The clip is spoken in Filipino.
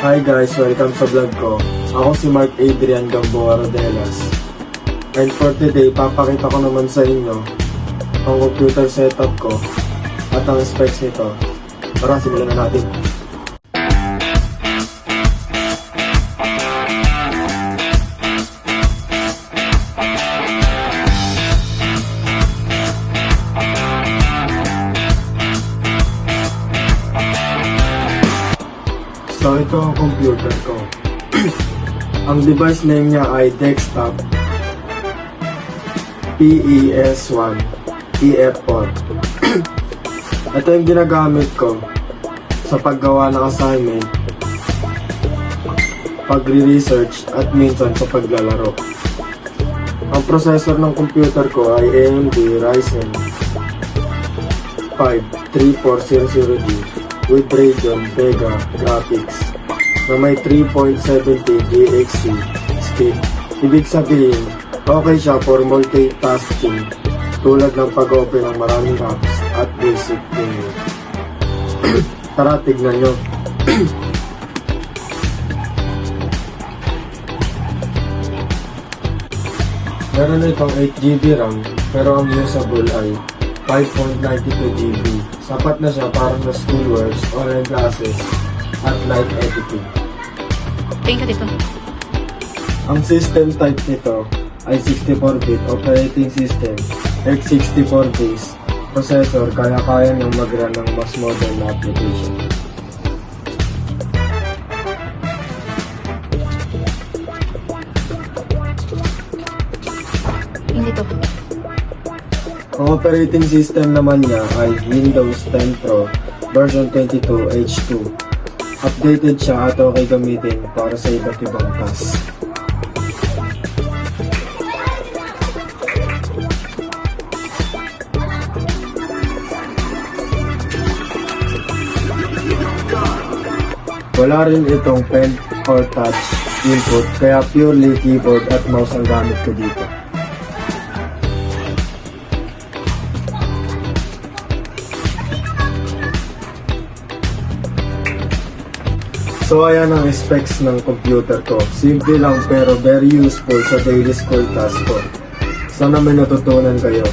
Hi guys, welcome sa vlog ko. Ako si Mark Adrian Gamboa Rodelas. And for today, papakita ko naman sa inyo ang computer setup ko at ang specs nito. Tara, simulan na natin. So ito ang computer ko. Ang device name niya ay Desktop PES1 EF4. Ito yung ginagamit ko sa paggawa ng assignment, pagre-research at minsan sa paglalaro. Ang processor ng computer ko ay AMD Ryzen 5 3400D with Radeon Vega graphics na may 3.70 GHz speed. Ibig sabihin, okay siya for multitasking tulad ng pag-open ng maraming apps at basic menu. Tara, tignan nyo. Meron itong 8GB RAM pero ang usable ay 5.92GB. Sapat na siya para sa schoolworks, online classes, at light editing. Tingin ka dito. Ang system type nito ay 64-bit operating system, x64 base processor, kaya niyang mag-run ng mas modern na application. Tingin dito. Ang operating system naman niya ay Windows 10 Pro version 22 H2. Updated siya at okay gamitin para sa iba't ibang tasks. Wala rin itong pen or touch input, kaya purely keyboard at mouse ang gamit ko dito. So ayan ang specs ng computer ko. Simple lang pero very useful sa daily school task ko. Sana may natutunan kayo.